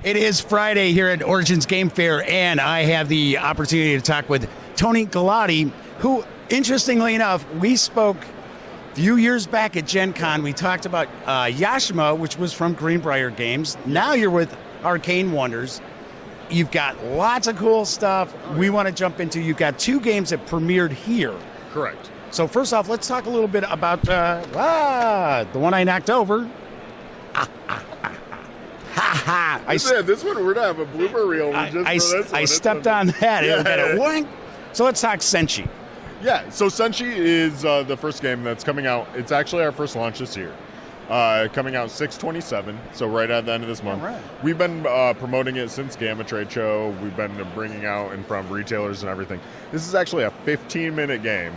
It is Friday here at Origins Game Fair, and I have the opportunity to talk with Tony Gullotti, who, interestingly enough, we spoke a few years back at Gen Con. We talked about Yashima, which was from Greenbrier Games. Now you're with Arcane Wonders. You've got lots of cool stuff we want to jump into. You've got two games that premiered here. Correct. So first off, let's talk a little bit about the one I knocked over. This one, we're going to have a blooper reel. I stepped on that. Yeah. So let's talk Senshi. Yeah, so Senshi is the first game that's coming out. It's actually our first launch this year. Coming out 6/27, so right at the end of this month. Right. We've been promoting it since Gamma Trade Show. We've been bringing out in front of retailers and everything. This is actually a 15-minute game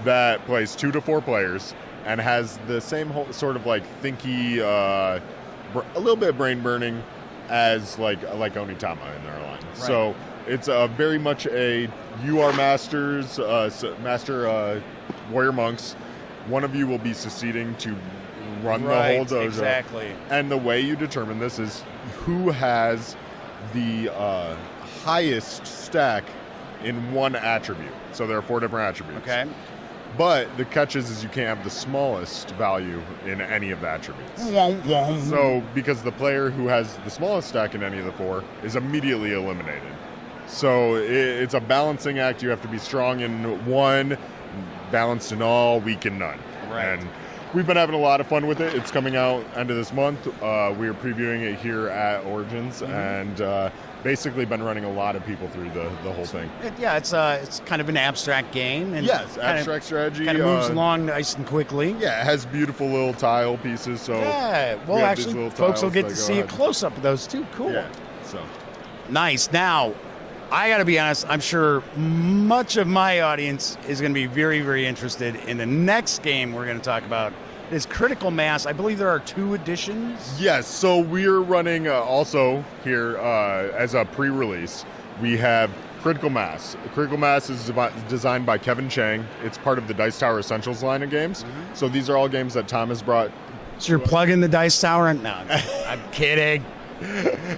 that plays 2 to 4 players and has the same whole sort of like thinky, a little bit of brain burning as like Onitama in their line. Right. So it's very much you are masters, master warrior monks. One of you will be seceding to run the whole dojo. Exactly. And the way you determine this is who has the highest stack in one attribute. So there are 4 different attributes. Okay. But the catch is you can't have the smallest value in any of the attributes. So because the player who has the smallest stack in any of the 4 is immediately eliminated. So it's a balancing act. You have to be strong in one, balanced in all, weak in none. Right. And we've been having a lot of fun with it. It's coming out end of this month. We are previewing it here at Origins, and basically been running a lot of people through the whole thing. It's kind of an abstract game. And yes, abstract strategy. Kind of moves along nice and quickly. Yeah, it has beautiful little tile pieces. So yeah, well, actually, folks will get to see a close-up of those too. Cool. Yeah, so. Nice. Now, I got to be honest, I'm sure much of my audience is going to be very, very interested in the next game we're going to talk about. Is Critical Mass. I believe there are 2 editions. Yes, so we're running also here as a pre-release. We have Critical Mass. Critical Mass is designed by Kevin Chang. It's part of the Dice Tower Essentials line of games. So these are all games that Tom has brought. So you're plugging the Dice Tower? No, I'm kidding.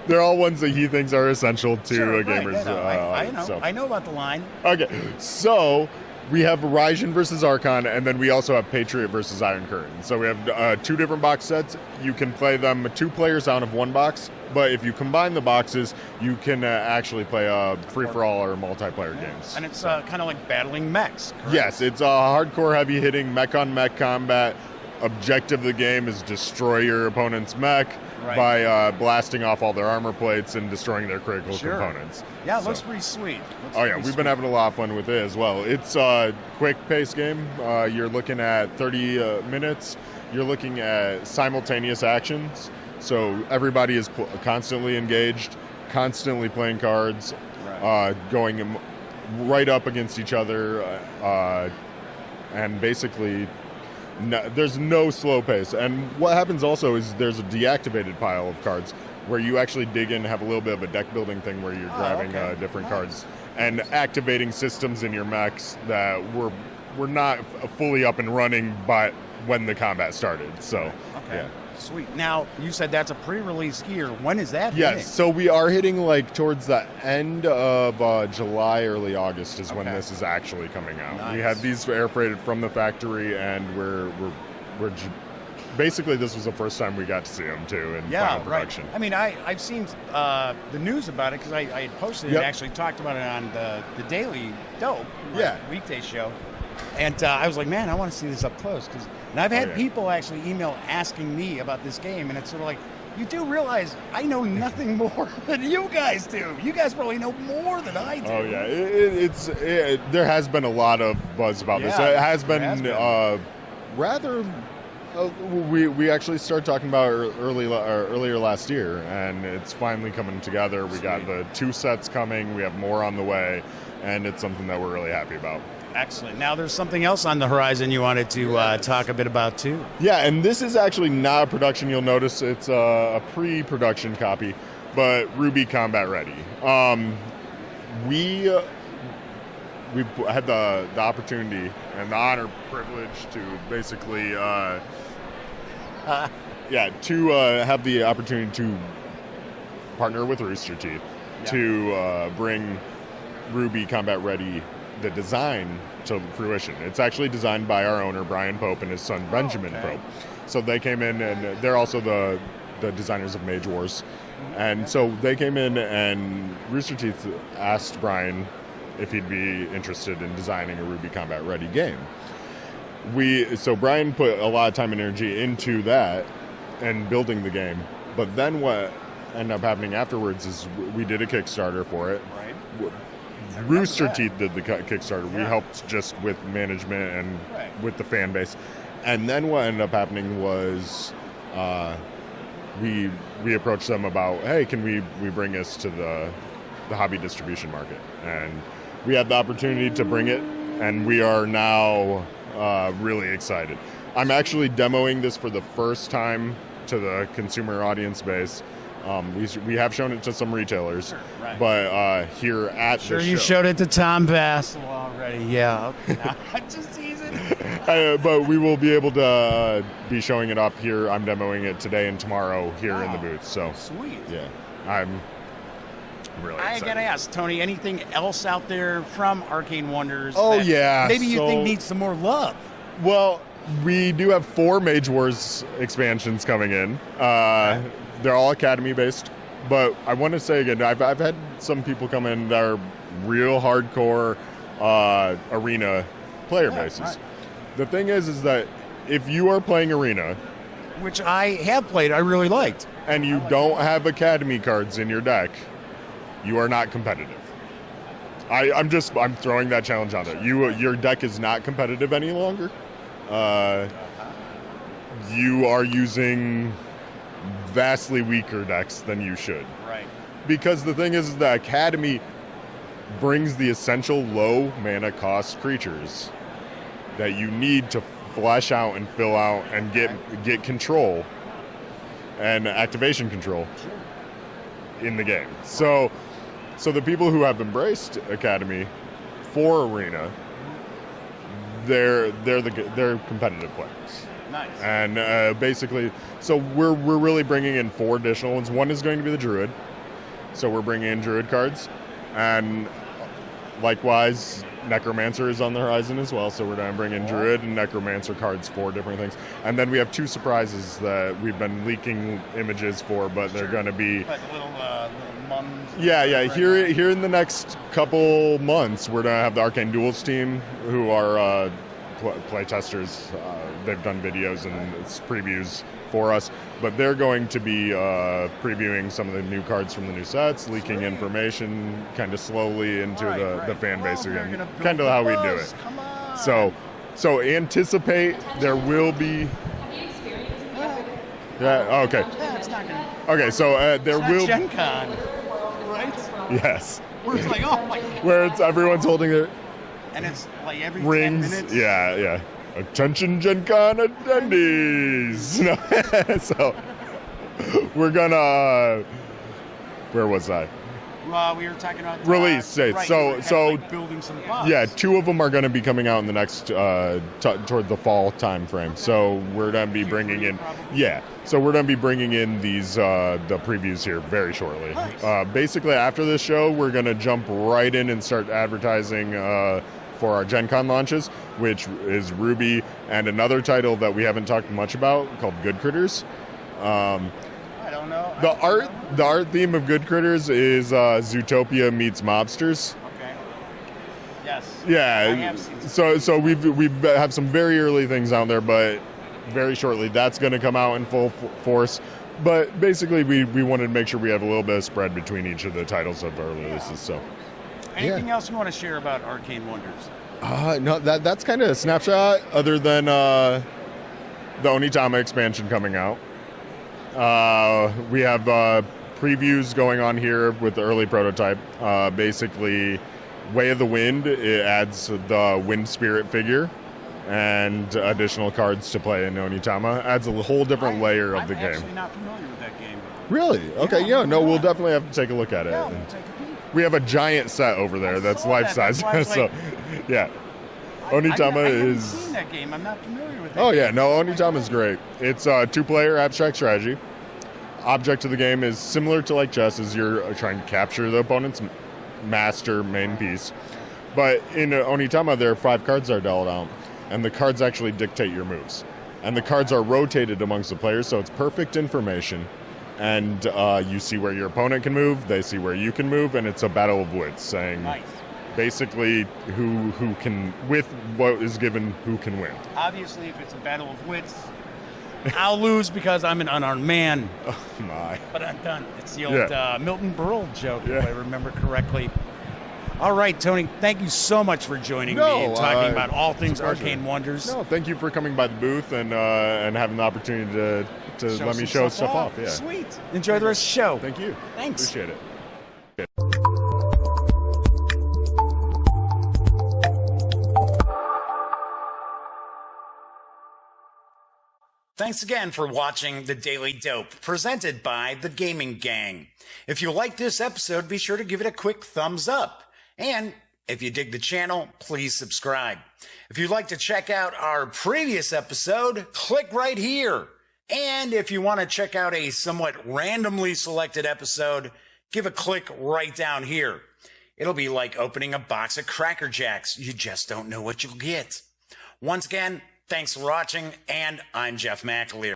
They're all ones that he thinks are essential to a gamer's. I know. I know about the line. Okay, so we have Raijin versus Archon, and then we also have Patriot versus Iron Curtain. So we have 2 different box sets. You can play them 2 players out of 1 box, but if you combine the boxes, you can actually play free-for-all or multiplayer games. And it's kind of like battling mechs, correct? Yes, it's hardcore heavy-hitting mech-on-mech combat. Objective of the game is destroy your opponent's mech by blasting off all their armor plates and destroying their critical components. Yeah, it looks pretty sweet. We've been having a lot of fun with it as well. It's a quick-paced game. You're looking at 30 minutes. You're looking at simultaneous actions. So everybody is constantly engaged, constantly playing cards, going right up against each other, and basically there's no slow pace. And what happens also is there's a deactivated pile of cards where you actually dig in and have a little bit of a deck building thing where you're grabbing different cards and activating systems in your mechs that were not fully up and running but when the combat started. So yeah. Sweet. Now, you said that's a pre-release here. When is that hitting? Yes, so we are hitting like towards the end of July, early August is when this is actually coming out. Nice. We had these air freighted from the factory, and we're basically this was the first time we got to see them too in final production. I mean, I've seen the news about it because I had posted it and actually talked about it on the Daily Dope weekday show. And I was like, man, I want to see this up close. And I've had people actually email asking me about this game, and it's sort of like, you do realize I know nothing more than you guys do. You guys probably know more than I do. Oh, yeah. There has been a lot of buzz about this. It has been rather... we actually started talking about earlier last year, and it's finally coming together. We got the 2 sets coming. We have more on the way, and it's something that we're really happy about. Excellent. Now there's something else on the horizon you wanted to talk a bit about too. Yeah, and this is actually not a production. You'll notice it's a pre-production copy, but RWBY Combat Ready. We had the opportunity and the honor, privilege to basically have the opportunity to partner with Rooster Teeth to bring RWBY Combat Ready, the design, to fruition. It's actually designed by our owner, Brian Pope, and his son, Benjamin Pope. So they came in, and they're also the designers of Mage Wars. And so they came in, and Rooster Teeth asked Brian if he'd be interested in designing a RWBY Combat Ready game. So Brian put a lot of time and energy into that and building the game. But then what ended up happening afterwards is we did a Kickstarter for it. Right. Rooster Teeth did the Kickstarter. We helped just with management and with the fan base. And then what ended up happening was we approached them about, hey, can we bring this to the hobby distribution market? And we had the opportunity to bring it, and we are now really excited. I'm actually demoing this for the first time to the consumer audience base. We have shown it to some retailers, but here at the show. You showed it to Tom Vassell already, yeah. I'm just teasing. But we will be able to be showing it off here. I'm demoing it today and tomorrow here in the booth. So sweet. Yeah, I'm really excited. I gotta ask, Tony, anything else out there from Arcane Wonders? Oh, yeah. Maybe you think needs some more love? Well, we do have 4 Mage Wars expansions coming in. They're all Academy-based, but I want to say again, I've had some people come in that are real hardcore arena player bases. Right. The thing is that if you are playing arena, which I have played, I really liked, and you don't have Academy cards in your deck, you are not competitive. I'm throwing that challenge on there. Your deck is not competitive any longer. You are using vastly weaker decks than you should. Right. Because the thing is the Academy brings the essential low mana cost creatures that you need to flesh out and fill out and get control and activation control in the game. So the people who have embraced Academy for Arena, they're competitive players. Nice. And basically, so we're really bringing in 4 additional ones. One is going to be the Druid, so we're bringing in Druid cards, and likewise, Necromancer is on the horizon as well. So we're going to bring in Druid and Necromancer cards for different things, and then we have 2 surprises that we've been leaking images for, but they're going to be like little mums. Yeah. Here in the next couple months, we're going to have the Arcane Duels team, who are play testers. They've done videos and it's previews for us, but they're going to be previewing some of the new cards from the new sets, leaking information kind of slowly into the fan base again, kind of how we do it. Come on. So anticipate there will be. Yeah. Okay. Yeah, it's not gonna. Okay. So there will. Gen Con, right? Yes. Where it's like, oh my God. Where it's everyone's holding their. And it's like every rings. 10 minutes. Yeah. Attention Gen Con attendees. So we're gonna where was I? We were talking about release dates. So building some pods. Yeah, 2 of them are going to be coming out in the next toward the fall time frame. Okay. So we're going to be bringing in So we're going to be bringing in these the previews here very shortly. Nice. Basically after this show, we're going to jump right in and start advertising for our Gen Con launches, which is RWBY and another title that we haven't talked much about called Good Critters. I don't know. The art theme of Good Critters is Zootopia meets mobsters. Okay. Yes. Yeah. I have seen so we've have some very early things out there, but very shortly that's going to come out in full force. But basically, we wanted to make sure we have a little bit of spread between each of the titles of our releases. So. Anything else you want to share about Arcane Wonders? No, that's kind of a snapshot. Other than the Onitami expansion coming out. We have previews going on here with the early prototype. Basically, Way of the Wind, it adds the Wind Spirit figure and additional cards to play in Onitama. Adds a whole different layer of the game. I'm actually not familiar with that game. Really? Okay, we'll definitely have to take a look at it. Yeah, we'll take a peek. We have a giant set over there that's life size. So, yeah. Onitama I is. I've seen that game. I'm not familiar with that. Oh yeah, no, Onitama is great. It's a 2-player abstract strategy. object of the game is similar to like chess, is you're trying to capture the opponent's master main piece. But in Onitama, there are 5 cards that are dealt out, and the cards actually dictate your moves. And the cards are rotated amongst the players, so it's perfect information. And you see where your opponent can move, they see where you can move, and it's a battle of wits, saying basically who can, with what is given, who can win. Obviously, if it's a battle of wits, I'll lose because I'm an unarmed man. Oh, my. But I'm done. It's the old Milton Berle joke, if I remember correctly. All right, Tony, thank you so much for joining me and talking about all things Arcane Wonders. No, thank you for coming by the booth and having the opportunity to let me show stuff off. Yeah. Sweet. Enjoy the rest of the show. Thank you. Thanks. Appreciate it. Thanks again for watching The Daily Dope, presented by The Gaming Gang. If you like this episode, be sure to give it a quick thumbs up. And if you dig the channel, please subscribe. If you'd like to check out our previous episode, click right here. And if you want to check out a somewhat randomly selected episode, give a click right down here. It'll be like opening a box of Cracker Jacks. You just don't know what you'll get. Once again, thanks for watching, and I'm Jeff McAleer.